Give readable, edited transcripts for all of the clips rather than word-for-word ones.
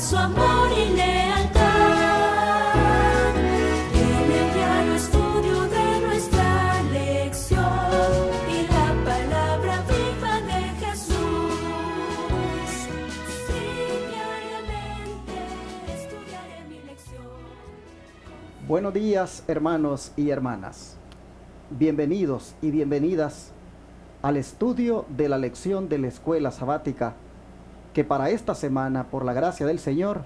su amor y lealtad. En el diario estudio de nuestra lección y la palabra viva de Jesús. Sí, diariamente estudiaré mi lección. Buenos días, hermanos y hermanas. Bienvenidos y bienvenidas al estudio de la lección de la escuela sabática que para esta semana, por la gracia del Señor,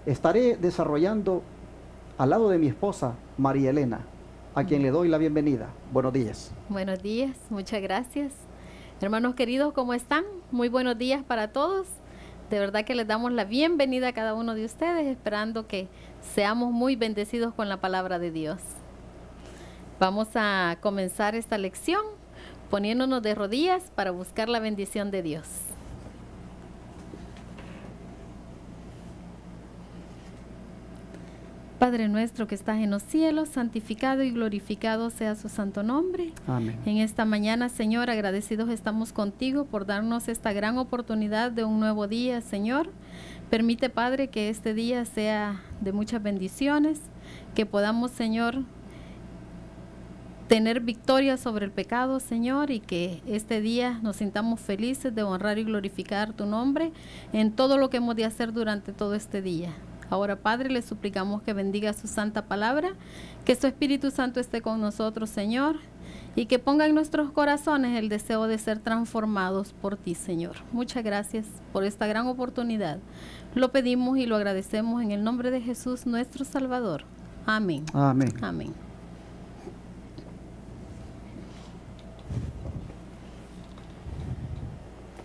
estaré desarrollando al lado de mi esposa, María Elena, a quien le doy la bienvenida. Buenos días. Buenos días, muchas gracias. Hermanos queridos, ¿cómo están? Muy buenos días para todos. De verdad que les damos la bienvenida a cada uno de ustedes, esperando que seamos muy bendecidos con la palabra de Dios. Vamos a comenzar esta lección poniéndonos de rodillas para buscar la bendición de Dios. Padre nuestro que estás en los cielos, santificado y glorificado sea su santo nombre. Amén. En esta mañana, Señor, agradecidos estamos contigo por darnos esta gran oportunidad de un nuevo día, Señor. Permite, Padre, que este día sea de muchas bendiciones, que podamos, Señor, tener victoria sobre el pecado, Señor, y que este día nos sintamos felices de honrar y glorificar tu nombre en todo lo que hemos de hacer durante todo este día. Ahora, Padre, le suplicamos que bendiga su santa palabra, que su Espíritu Santo esté con nosotros, Señor, y que ponga en nuestros corazones el deseo de ser transformados por ti, Señor. Muchas gracias por esta gran oportunidad. Lo pedimos y lo agradecemos en el nombre de Jesús, nuestro Salvador. Amén. Amén. Amén.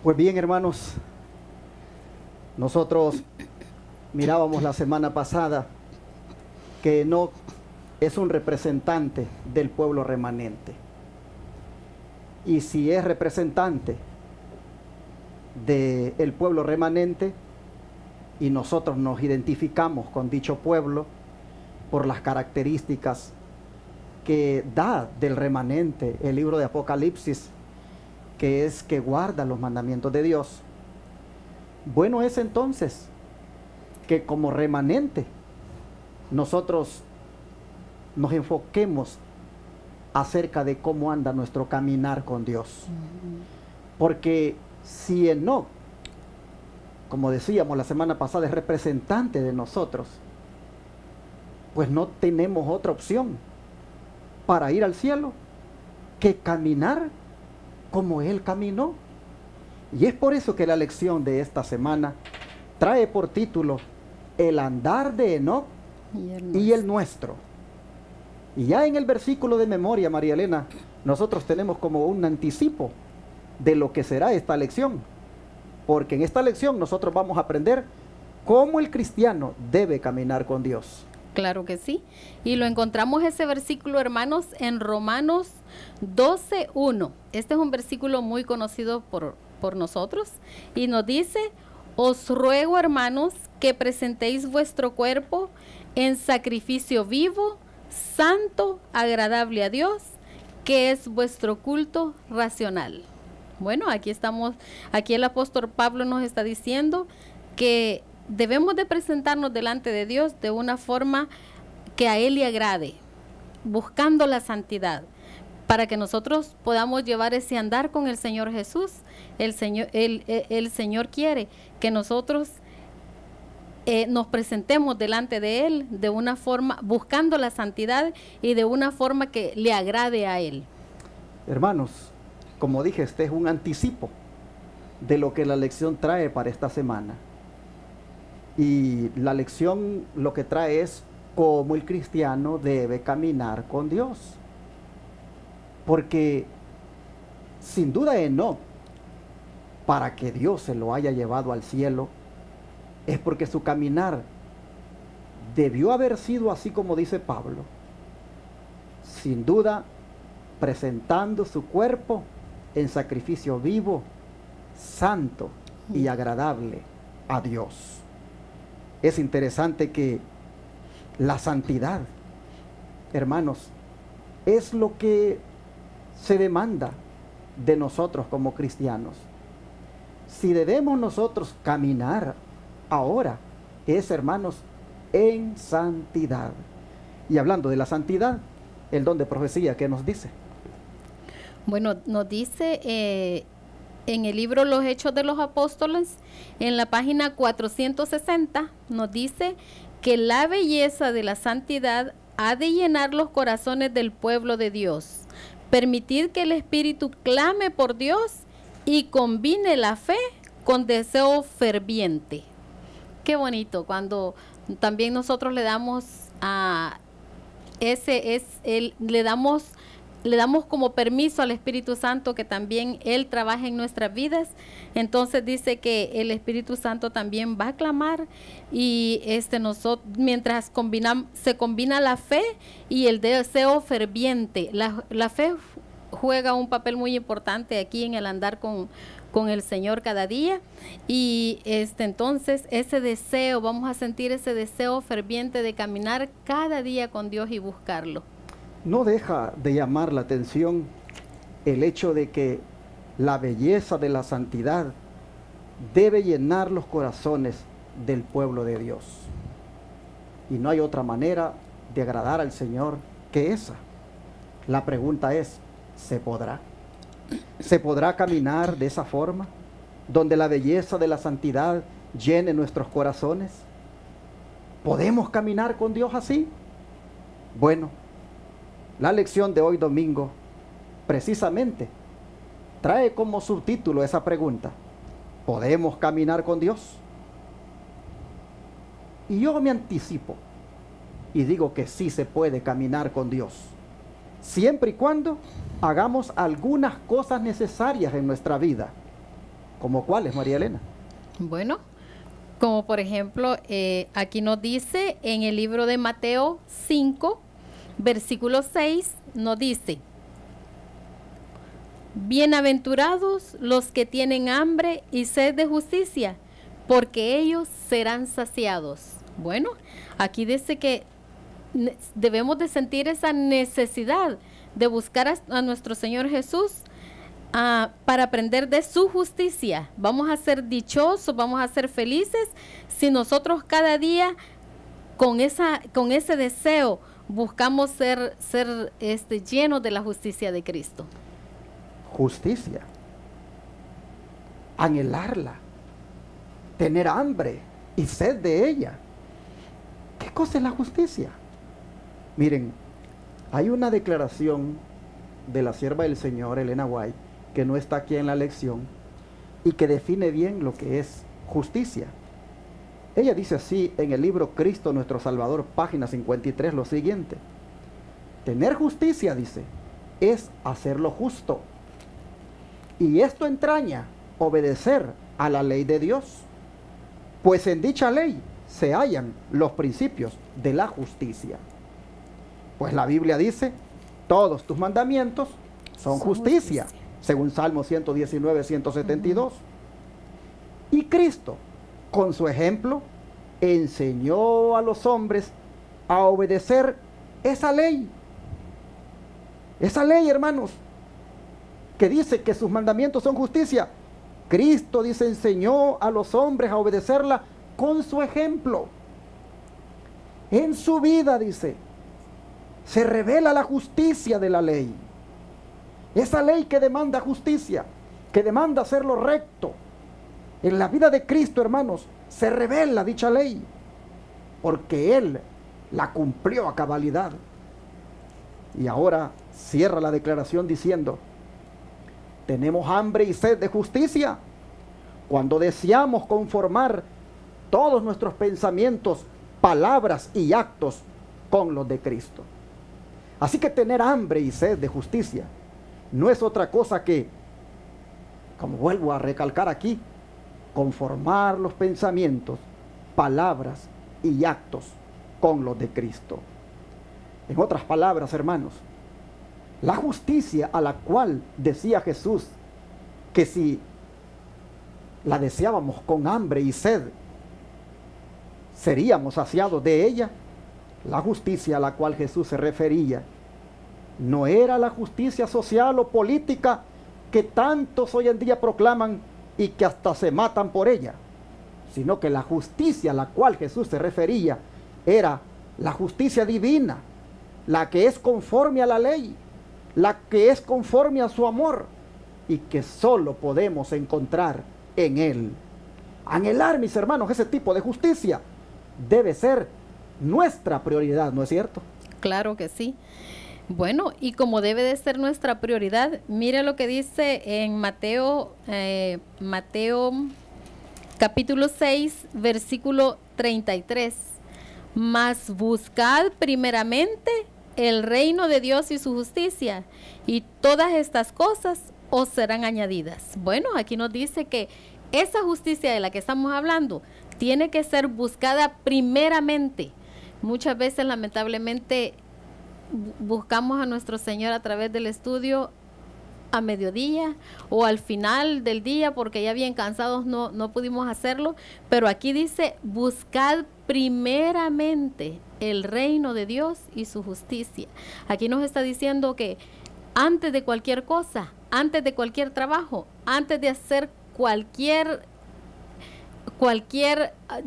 Pues bien, hermanos, nosotros mirábamos la semana pasada que Enoc es un representante del pueblo remanente. Y si es representante del pueblo remanente y nosotros nos identificamos con dicho pueblo por las características que da del remanente el libro de Apocalipsis, que es que guarda los mandamientos de Dios, bueno es entonces que como remanente nosotros nos enfoquemos acerca de cómo anda nuestro caminar con Dios. Porque si Enoc, como decíamos la semana pasada, es representante de nosotros, pues no tenemos otra opción para ir al cielo que caminar como Él caminó. Y es por eso que la lección de esta semana trae por título El andar de Enoc y el nuestro. Y ya en el versículo de memoria, María Elena, nosotros tenemos como un anticipo de lo que será esta lección. Porque en esta lección nosotros vamos a aprender cómo el cristiano debe caminar con Dios. Claro que sí. Y lo encontramos ese versículo, hermanos, en Romanos 12:1. Este es un versículo muy conocido por nosotros. Y nos dice: os ruego, hermanos, que presentéis vuestro cuerpo en sacrificio vivo, santo, agradable a Dios, que es vuestro culto racional. Bueno, aquí estamos, aquí el apóstol Pablo nos está diciendo que debemos de presentarnos delante de Dios de una forma que a Él le agrade, buscando la santidad, para que nosotros podamos llevar ese andar con el Señor Jesús. El Señor quiere que nosotros nos presentemos delante de Él de una forma, buscando la santidad y de una forma que le agrade a Él. Hermanos, como dije, este es un anticipo de lo que la lección trae para esta semana. Y la lección lo que trae es cómo el cristiano debe caminar con Dios. Porque sin duda Enoc, para que Dios se lo haya llevado al cielo, es porque su caminar debió haber sido así como dice Pablo. Sin duda, presentando su cuerpo en sacrificio vivo, santo y agradable a Dios. Es interesante que la santidad, hermanos, es lo que se demanda de nosotros como cristianos. Si debemos nosotros caminar ahora es, hermanos, en santidad. Y hablando de la santidad, el don de profecía, ¿qué nos dice? Bueno, nos dice en el libro Los Hechos de los Apóstoles, en la página 460, nos dice que la belleza de la santidad ha de llenar los corazones del pueblo de Dios, permitir que el Espíritu clame por Dios y combine la fe con deseo ferviente. Qué bonito cuando también nosotros le damos a le damos como permiso al Espíritu Santo que también Él trabaje en nuestras vidas. Entonces dice que el Espíritu Santo también va a clamar y nosotros, mientras se combina la fe y el deseo ferviente. La fe juega un papel muy importante aquí en el andar con el Señor cada día, y entonces ese deseo, vamos a sentir ese deseo ferviente de caminar cada día con Dios y buscarlo. No deja de llamar la atención el hecho de que la belleza de la santidad debe llenar los corazones del pueblo de Dios. Y no hay otra manera de agradar al Señor que esa. La pregunta es, ¿se podrá? ¿Se podrá caminar de esa forma, donde la belleza de la santidad llene nuestros corazones? ¿Podemos caminar con Dios así? Bueno, la lección de hoy domingo, precisamente, trae como subtítulo esa pregunta: ¿podemos caminar con Dios? Y yo me anticipo y digo que sí se puede caminar con Dios, siempre y cuando hagamos algunas cosas necesarias en nuestra vida. ¿Como cuáles, María Elena? Bueno, como por ejemplo, aquí nos dice en el libro de Mateo 5, versículo 6, nos dice: bienaventurados los que tienen hambre y sed de justicia, porque ellos serán saciados. Bueno, aquí dice que debemos de sentir esa necesidad de buscar a nuestro Señor Jesús para aprender de su justicia. Vamos a ser dichosos, vamos a ser felices si nosotros cada día con ese deseo buscamos ser llenos de la justicia de Cristo. Justicia, anhelarla, tener hambre y sed de ella. ¿Qué cosa es la justicia? Miren, hay una declaración de la sierva del Señor, Elena White, que no está aquí en la lección, y que define bien lo que es justicia. Ella dice así en el libro Cristo nuestro Salvador, página 53, lo siguiente: tener justicia, dice, es hacer lo justo. Y esto entraña obedecer a la ley de Dios, pues en dicha ley se hallan los principios de la justicia. Pues la Biblia dice: todos tus mandamientos son justicia, según Salmo 119, 172. Y Cristo, con su ejemplo, enseñó a los hombres a obedecer esa ley. Esa ley, hermanos, que dice que sus mandamientos son justicia. Cristo, dice, enseñó a los hombres a obedecerla con su ejemplo. En su vida, dice, se revela la justicia de la ley. Esa ley que demanda justicia, que demanda hacer lo recto. En la vida de Cristo, hermanos, se revela dicha ley, porque Él la cumplió a cabalidad. Y ahora cierra la declaración diciendo: tenemos hambre y sed de justicia cuando deseamos conformar todos nuestros pensamientos, palabras y actos con los de Cristo. Así que tener hambre y sed de justicia no es otra cosa que, como vuelvo a recalcar aquí, conformar los pensamientos, palabras y actos con los de Cristo. En otras palabras, hermanos, la justicia a la cual decía Jesús que si la deseábamos con hambre y sed, seríamos saciados de ella, la justicia a la cual Jesús se refería no era la justicia social o política que tantos hoy en día proclaman y que hasta se matan por ella, sino que la justicia a la cual Jesús se refería era la justicia divina, la que es conforme a la ley, la que es conforme a su amor y que solo podemos encontrar en Él. Anhelar, mis hermanos, ese tipo de justicia debe ser nuestra prioridad, ¿no es cierto? Claro que sí. Bueno, y como debe de ser nuestra prioridad, mire lo que dice en Mateo capítulo 6, versículo 33. Mas buscad primeramente el reino de Dios y su justicia, y todas estas cosas os serán añadidas. Bueno, aquí nos dice que esa justicia de la que estamos hablando tiene que ser buscada primeramente. Muchas veces, lamentablemente, buscamos a nuestro Señor a través del estudio a mediodía o al final del día porque ya bien cansados no pudimos hacerlo, pero aquí dice buscad primeramente el reino de Dios y su justicia. Aquí nos está diciendo que antes de cualquier cosa, antes de cualquier trabajo, antes de hacer cualquier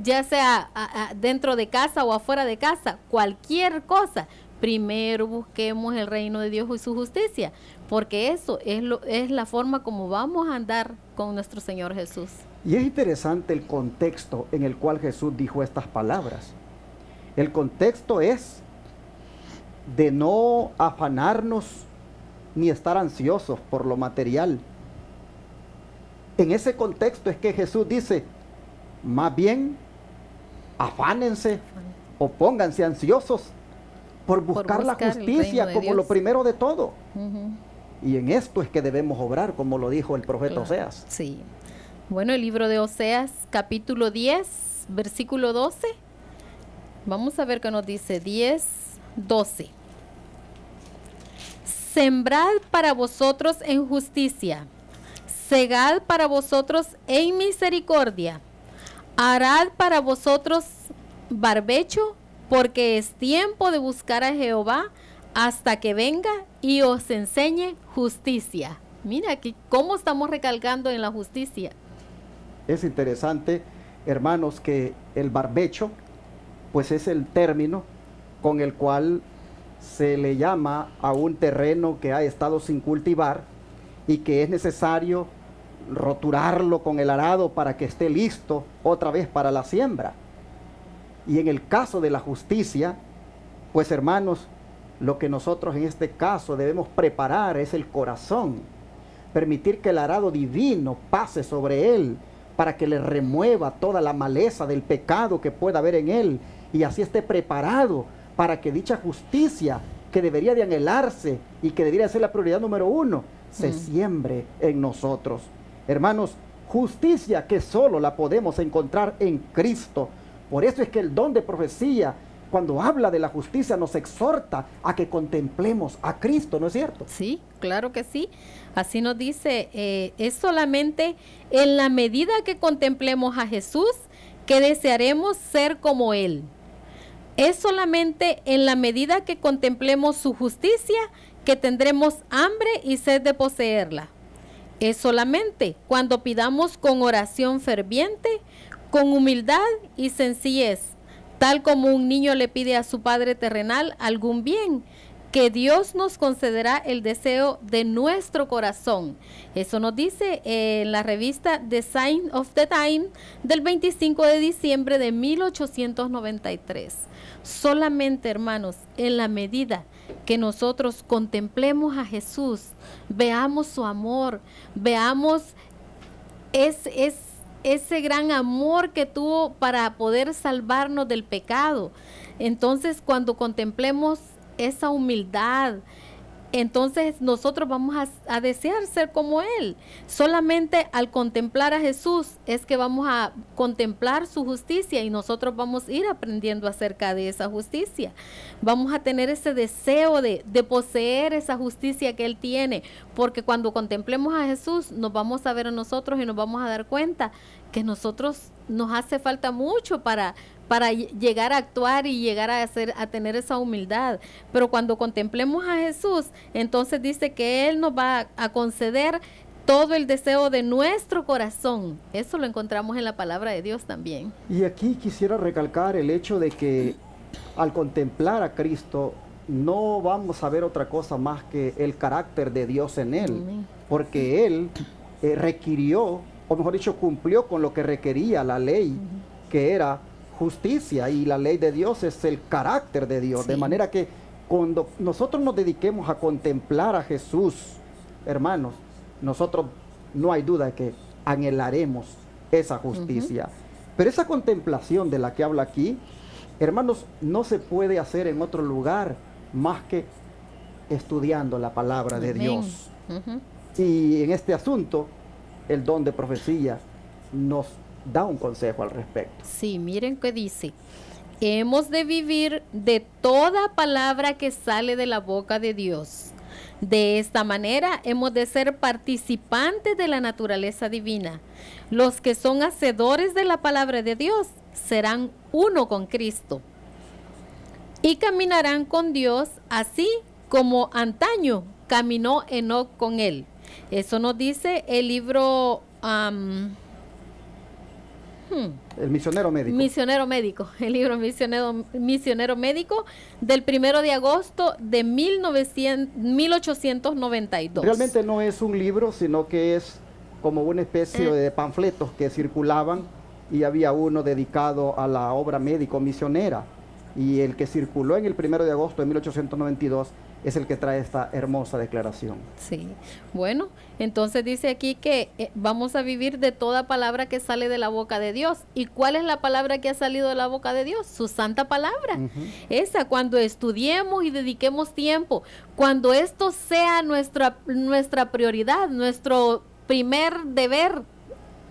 ya sea dentro de casa o afuera de casa, cualquier cosa, primero busquemos el reino de Dios y su justicia, porque eso es la forma como vamos a andar con nuestro Señor Jesús. Y es interesante el contexto en el cual Jesús dijo estas palabras. El contexto es de no afanarnos ni estar ansiosos por lo material. En ese contexto es que Jesús dice, más bien, afánense o pónganse ansiosos por buscar la justicia como lo primero de todo. Y en esto es que debemos obrar, como lo dijo el profeta Oseas. Sí. Bueno, el libro de Oseas, capítulo 10, versículo 12. Vamos a ver qué nos dice. 10, 12. Sembrad para vosotros en justicia, segad para vosotros en misericordia, harad para vosotros barbecho, porque es tiempo de buscar a Jehová hasta que venga y os enseñe justicia. Mira aquí cómo estamos recalcando en la justicia. Es interesante, hermanos, que el barbecho, pues es el término con el cual se le llama a un terreno que ha estado sin cultivar y que es necesario roturarlo con el arado para que esté listo otra vez para la siembra. Y en el caso de la justicia, pues hermanos, lo que nosotros en este caso debemos preparar es el corazón, permitir que el arado divino pase sobre él para que le remueva toda la maleza del pecado que pueda haber en él y así esté preparado para que dicha justicia que debería de anhelarse y que debería ser la prioridad número 1 se siembre en nosotros. Hermanos, justicia que solo la podemos encontrar en Cristo. Por eso es que el don de profecía, cuando habla de la justicia, nos exhorta a que contemplemos a Cristo, ¿no es cierto? Sí, claro que sí. Así nos dice, es solamente en la medida que contemplemos a Jesús que desearemos ser como Él. Es solamente en la medida que contemplemos su justicia que tendremos hambre y sed de poseerla. Es solamente cuando pidamos con oración ferviente, con humildad y sencillez, tal como un niño le pide a su padre terrenal algún bien, que Dios nos concederá el deseo de nuestro corazón. Eso nos dice en la revista The Sign of the Time del 25 de diciembre de 1893. Solamente, hermanos, en la medida que nosotros contemplemos a Jesús, veamos su amor, veamos ese gran amor que tuvo para poder salvarnos del pecado. Entonces, cuando contemplemos esa humildad, entonces nosotros vamos a desear ser como Él. Solamente al contemplar a Jesús es que vamos a contemplar su justicia y nosotros vamos a ir aprendiendo acerca de esa justicia. Vamos a tener ese deseo de poseer esa justicia que Él tiene, porque cuando contemplemos a Jesús nos vamos a ver a nosotros y nos vamos a dar cuenta que nosotros nos hace falta mucho para llegar a actuar y llegar a tener esa humildad. Pero cuando contemplemos a Jesús, entonces dice que Él nos va a conceder todo el deseo de nuestro corazón. Eso lo encontramos en la palabra de Dios también. Y aquí quisiera recalcar el hecho de que al contemplar a Cristo no vamos a ver otra cosa más que el carácter de Dios en Él, Amén. porque Él requirió, o mejor dicho, cumplió con lo que requería la ley, que era justicia, y la ley de Dios es el carácter de Dios, Sí. de manera que cuando nosotros nos dediquemos a contemplar a Jesús, hermanos, nosotros no hay duda de que anhelaremos esa justicia. Pero esa contemplación de la que habla aquí, hermanos, no se puede hacer en otro lugar más que estudiando la palabra de Amén. Dios. Ujú. Y en este asunto, el don de profecía nos da un consejo al respecto. Sí, miren qué dice. Hemos de vivir de toda palabra que sale de la boca de Dios. De esta manera hemos de ser participantes de la naturaleza divina. Los que son hacedores de la palabra de Dios serán uno con Cristo y caminarán con Dios así como antaño caminó Enoc con él. Eso nos dice el libro El misionero médico. Misionero Médico, el libro Misionero Médico del 1 de agosto de 1892. Realmente no es un libro, sino que es como una especie de panfletos que circulaban, y había uno dedicado a la obra médico-misionera. Y el que circuló en el 1 de agosto de 1892 es el que trae esta hermosa declaración. Sí, bueno, entonces dice aquí que vamos a vivir de toda palabra que sale de la boca de Dios. ¿Y cuál es la palabra que ha salido de la boca de Dios? Su santa palabra. Esa, cuando estudiemos y dediquemos tiempo, cuando esto sea nuestra prioridad, nuestro primer deber,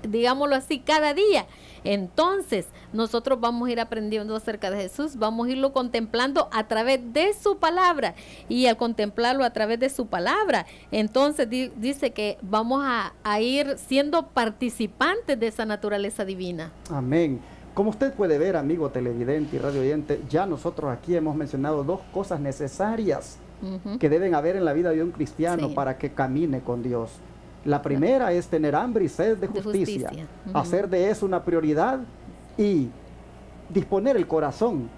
digámoslo así, cada día. Entonces, nosotros vamos a ir aprendiendo acerca de Jesús, vamos a irlo contemplando a través de su palabra, y al contemplarlo a través de su palabra, entonces dice que vamos a ir siendo participantes de esa naturaleza divina. Amén. Como usted puede ver, amigo televidente y radio oyente, ya nosotros aquí hemos mencionado dos cosas necesarias que deben haber en la vida de un cristiano para que camine con Dios. La primera es tener hambre y sed de justicia. Hacer de eso una prioridad y disponer el corazón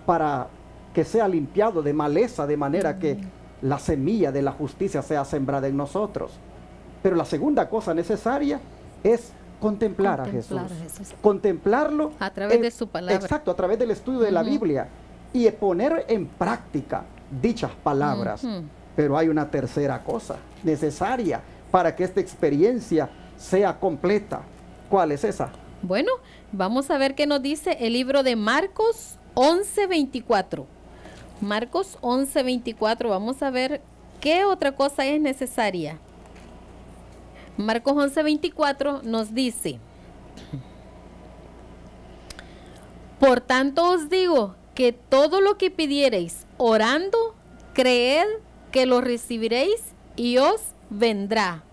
para que sea limpiado de maleza, de manera que la semilla de la justicia sea sembrada en nosotros. Pero la segunda cosa necesaria es contemplar a Jesús. Contemplarlo a través de su palabra. Exacto, a través del estudio de la Biblia, y poner en práctica dichas palabras. Pero hay una tercera cosa necesaria para que esta experiencia sea completa. ¿Cuál es esa? Bueno, vamos a ver qué nos dice el libro de Marcos 11:24. Marcos 11:24, vamos a ver qué otra cosa es necesaria. Marcos 11:24 nos dice: por tanto os digo que todo lo que pidiereis orando, creed que lo recibiréis y os vendrá.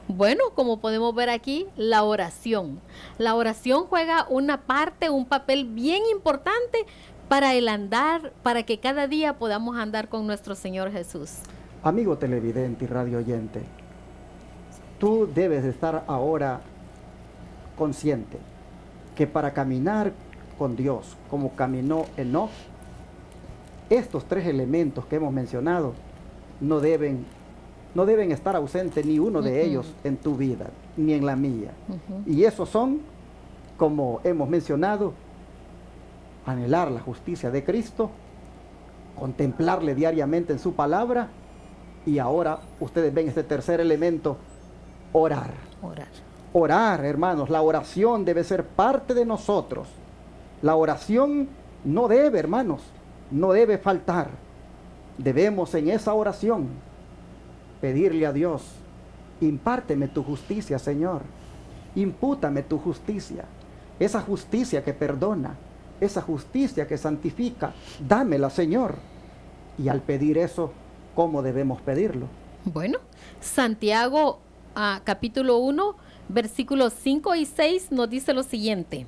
Bueno, como podemos ver aquí, la oración. La oración juega una parte, un papel bien importante para el andar, para que cada día podamos andar con nuestro Señor Jesús. Amigo televidente y radio oyente, tú debes de estar ahora consciente que para caminar con Dios, como caminó Enoc, estos tres elementos que hemos mencionado no deben estar ausentes ni uno de ellos en tu vida, ni en la mía. Y esos son, como hemos mencionado, anhelar la justicia de Cristo, contemplarle diariamente en su palabra, y ahora ustedes ven este tercer elemento, orar. Orar, hermanos, la oración debe ser parte de nosotros. La oración no debe, hermanos, no debe faltar. Debemos en esa oración pedirle a Dios: impárteme tu justicia, Señor. Impútame tu justicia. Esa justicia que perdona, esa justicia que santifica, dámela, Señor. Y al pedir eso, ¿cómo debemos pedirlo? Bueno, Santiago capítulo 1, versículos 5 y 6 nos dice lo siguiente: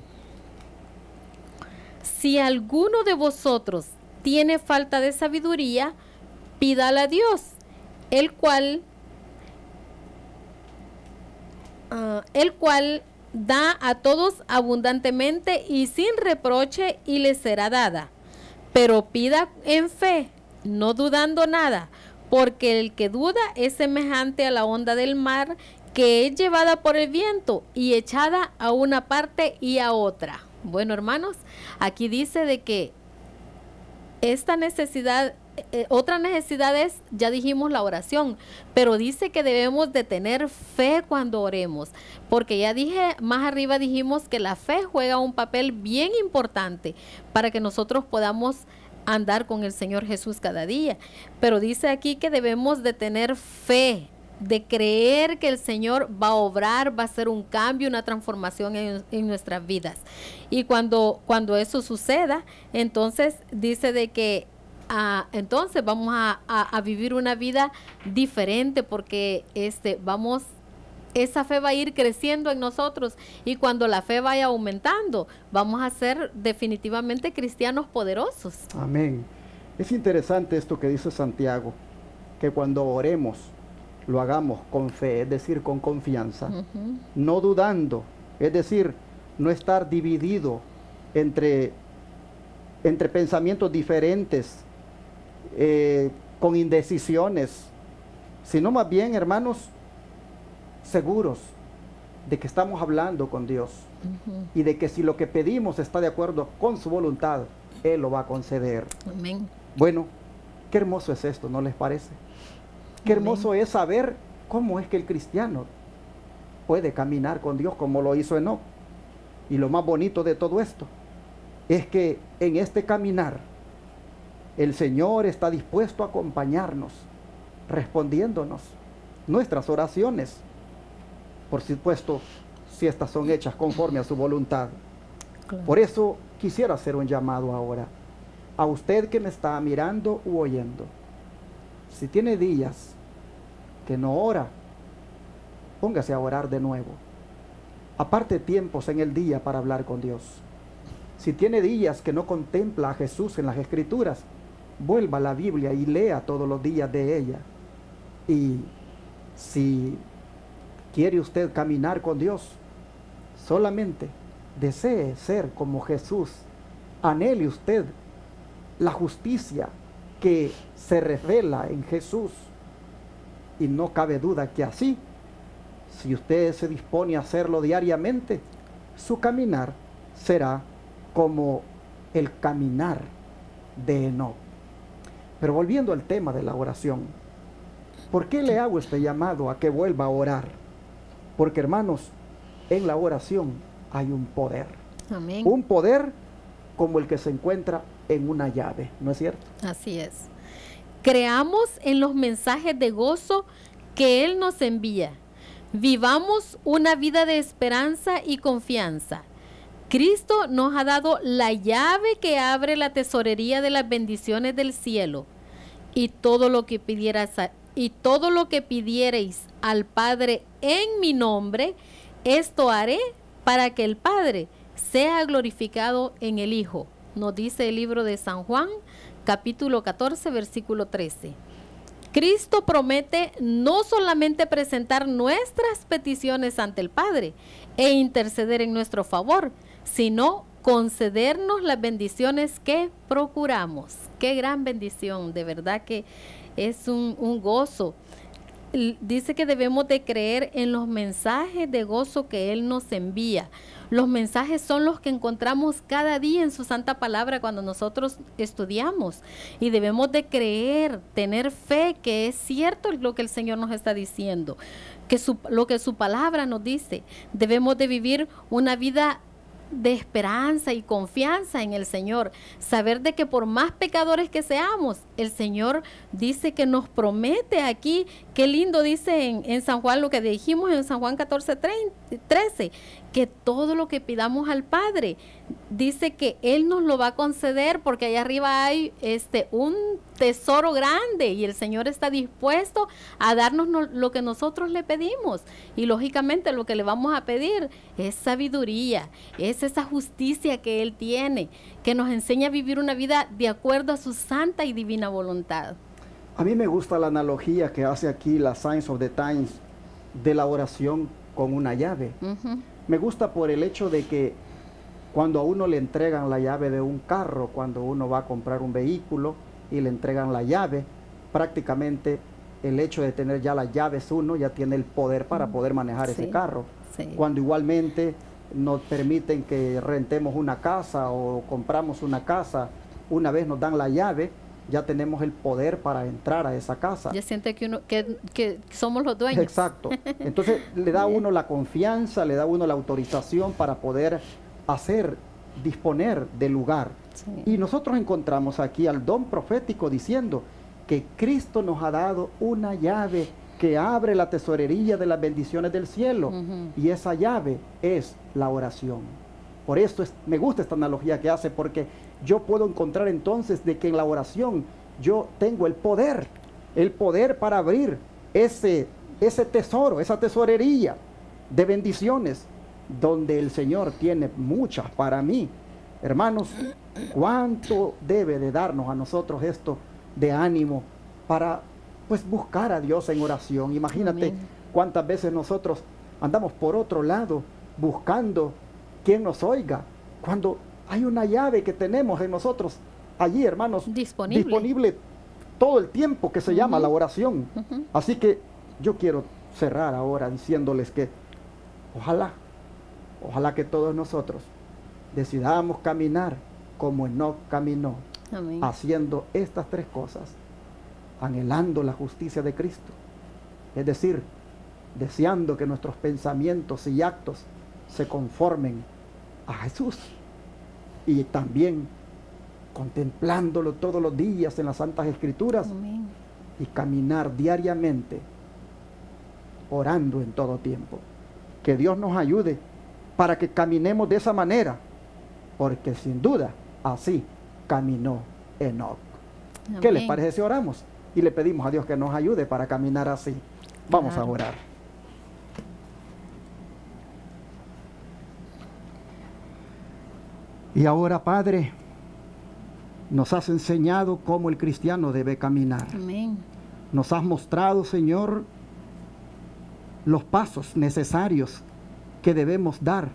si alguno de vosotros tiene falta de sabiduría, pídala a Dios, el cual el cual da a todos abundantemente y sin reproche, y les será dada. Pero pida en fe, no dudando nada, porque el que duda es semejante a la onda del mar, que es llevada por el viento y echada a una parte y a otra. Bueno, hermanos, aquí dice de que esta necesidad, otra necesidad es, ya dijimos, la oración, pero dice que debemos de tener fe cuando oremos, porque ya dije, más arriba dijimos que la fe juega un papel bien importante para que nosotros podamos andar con el Señor Jesús cada día. Pero dice aquí que debemos de tener fe, de creer que el Señor va a obrar, va a hacer un cambio, una transformación en nuestras vidas. Y cuando eso suceda, entonces dice de que entonces vamos a vivir una vida diferente, porque esa fe va a ir creciendo en nosotros, y cuando la fe vaya aumentando, vamos a ser definitivamente cristianos poderosos. Amén. Es interesante esto que dice Santiago, que cuando oremos lo hagamos con fe, es decir, con confianza, no dudando, es decir, no estar dividido entre pensamientos diferentes, con indecisiones, sino más bien, hermanos, seguros de que estamos hablando con Dios y de que si lo que pedimos está de acuerdo con su voluntad, Él lo va a conceder. Amén. Bueno, qué hermoso es esto, ¿no les parece? Qué hermoso es saber cómo es que el cristiano puede caminar con Dios como lo hizo Enoc. Y lo más bonito de todo esto es que en este caminar el Señor está dispuesto a acompañarnos, respondiéndonos nuestras oraciones. Por supuesto, si estas son hechas conforme a su voluntad. Claro. Por eso quisiera hacer un llamado ahora a usted que me está mirando u oyendo. Si tiene días que no ora, póngase a orar de nuevo. Aparte tiempos en el día para hablar con Dios. Si tiene días que no contempla a Jesús en las Escrituras, vuelva a la Biblia y lea todos los días de ella. Y si quiere usted caminar con Dios, solamente desee ser como Jesús. Anhele usted la justicia que se revela en Jesús, y no cabe duda que así, si usted se dispone a hacerlo diariamente, su caminar será como el caminar de Enoc. Pero volviendo al tema de la oración, ¿por qué le hago este llamado a que vuelva a orar? Porque, hermanos, en la oración hay un poder. Amén. Un poder como el que se encuentra en una llave, ¿no es cierto? Así es. Creamos en los mensajes de gozo que Él nos envía. Vivamos una vida de esperanza y confianza. Cristo nos ha dado la llave que abre la tesorería de las bendiciones del cielo. Y todo lo que pidierais al Padre en mi nombre, esto haré para que el Padre sea glorificado en el Hijo. Nos dice el libro de San Juan, capítulo 14, versículo 13. Cristo promete no solamente presentar nuestras peticiones ante el Padre e interceder en nuestro favor, sino concedernos las bendiciones que procuramos. Qué gran bendición, de verdad que es un gozo. Dice que debemos de creer en los mensajes de gozo que Él nos envía. Los mensajes son los que encontramos cada día en su santa palabra cuando nosotros estudiamos, y debemos de creer, tener fe que es cierto lo que el Señor nos está diciendo, que lo que su palabra nos dice. Debemos de vivir una vida de esperanza y confianza en el Señor, saber de que por más pecadores que seamos, el Señor dice que nos promete aquí. Qué lindo dice en San Juan, lo que dijimos en San Juan 14, 13, que todo lo que pidamos al Padre, dice que Él nos lo va a conceder, porque allá arriba hay un tesoro grande, y el Señor está dispuesto a darnos lo que nosotros le pedimos. Y lógicamente lo que le vamos a pedir es sabiduría, es esa justicia que Él tiene, que nos enseña a vivir una vida de acuerdo a su santa y divina voluntad. A mí me gusta la analogía que hace aquí la Signs of the Times de la oración con una llave. Ujú. Me gusta por el hecho de que cuando a uno le entregan la llave de un carro, cuando uno va a comprar un vehículo y le entregan la llave, prácticamente el hecho de tener ya las llaves uno ya tiene el poder para poder manejar Sí, ese carro. sí. Cuando igualmente nos permiten que rentemos una casa o compramos una casa, una vez nos dan la llave, ya tenemos el poder para entrar a esa casa. Ya siente que que somos los dueños. Exacto. Entonces le da a uno la confianza, le da a uno la autorización para poder disponer del lugar. Sí. Y nosotros encontramos aquí al don profético diciendo que Cristo nos ha dado una llave que abre la tesorería de las bendiciones del cielo. Ujú. Y esa llave es la oración. Por eso me gusta esta analogía que hace, porque yo puedo encontrar entonces de que en la oración yo tengo el poder para abrir ese tesoro, esa tesorería de bendiciones, donde el Señor tiene muchas para mí. Hermanos, ¿cuánto debe de darnos a nosotros esto de ánimo para pues buscar a Dios en oración? Imagínate Amén. cuántas veces nosotros andamos por otro lado buscando quien nos oiga, cuando hay una llave que tenemos en nosotros allí, hermanos, Disponible. todo el tiempo, que se llama la oración. Ujú. Así que yo quiero cerrar ahora diciéndoles que ojalá que todos nosotros decidamos caminar como Enoc caminó, Amén. haciendo estas tres cosas: anhelando la justicia de Cristo, es decir, deseando que nuestros pensamientos y actos se conformen a Jesús, y también contemplándolo todos los días en las Santas Escrituras, Amén. y caminar diariamente orando en todo tiempo. Que Dios nos ayude para que caminemos de esa manera, porque sin duda así caminó Enoc. ¿Qué les Amén. parece si oramos y le pedimos a Dios que nos ayude para caminar así? Vamos Claro. a orar. Y ahora, Padre, nos has enseñado cómo el cristiano debe caminar. Amén. Nos has mostrado, Señor, los pasos necesarios que debemos dar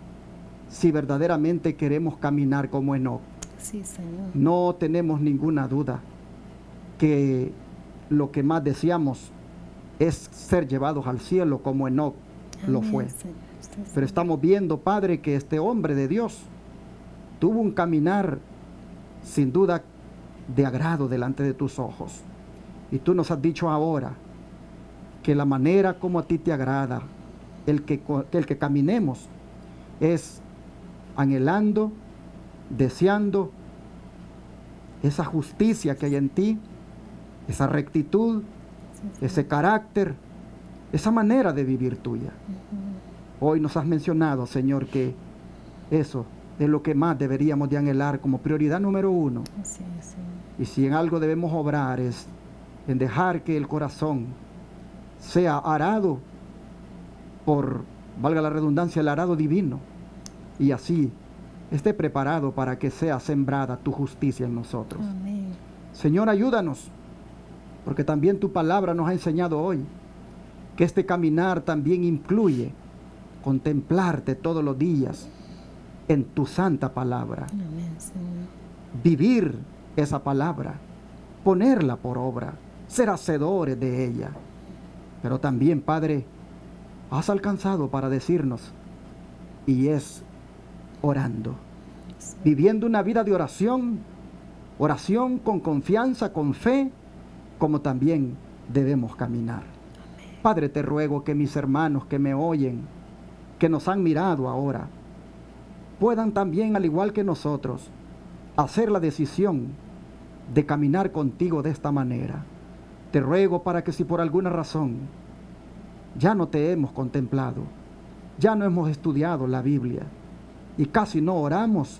si verdaderamente queremos caminar como Enoc. Sí, Señor. No tenemos ninguna duda que lo que más deseamos es ser llevados al cielo como Enoc lo Amén, fue. Señor. Sí, Pero Señor. estamos viendo, Padre, que este hombre de Dios tuvo un caminar sin duda de agrado delante de tus ojos. Y tú nos has dicho ahora que la manera como a ti te agrada el que caminemos es anhelando, deseando esa justicia que hay en ti, esa rectitud, ese carácter, esa manera de vivir tuya. Hoy nos has mencionado, Señor, que eso es lo que más deberíamos de anhelar como prioridad número uno. Así es, Señor. Y si en algo debemos obrar es en dejar que el corazón sea arado por, valga la redundancia, el arado divino, y así esté preparado para que sea sembrada tu justicia en nosotros. Amén. Señor, ayúdanos, porque también tu palabra nos ha enseñado hoy que este caminar también incluye contemplarte todos los días en tu santa palabra, Amén, Señor. vivir esa palabra, ponerla por obra, ser hacedores de ella. Pero también, Padre, has alcanzado para decirnos, y es orando, viviendo una vida de oración con confianza, con fe, como también debemos caminar. Padre, te ruego que mis hermanos que me oyen, que nos han mirado ahora, puedan también, al igual que nosotros, hacer la decisión de caminar contigo de esta manera. Te ruego para que si por alguna razón ya no te hemos contemplado, ya no hemos estudiado la Biblia y casi no oramos,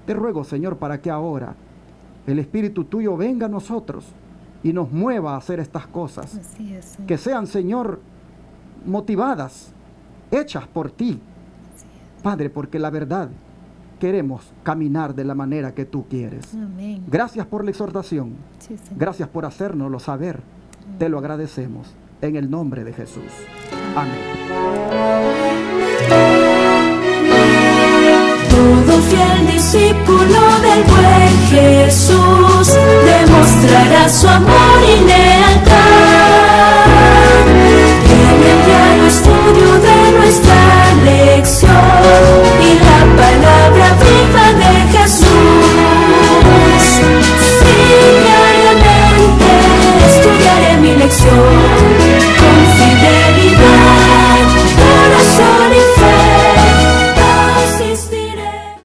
te ruego, Señor, para que ahora el Espíritu tuyo venga a nosotros y nos mueva a hacer estas cosas, Así es, Señor. que sean, Señor, motivadas, hechas por ti, Padre, porque la verdad queremos caminar de la manera que tú quieres. Amén. Gracias por la exhortación, Sí, Señor. gracias por hacérnoslo saber, te lo agradecemos en el nombre de Jesús. Amén. Todo fiel discípulo del buen Jesús demostrará su amor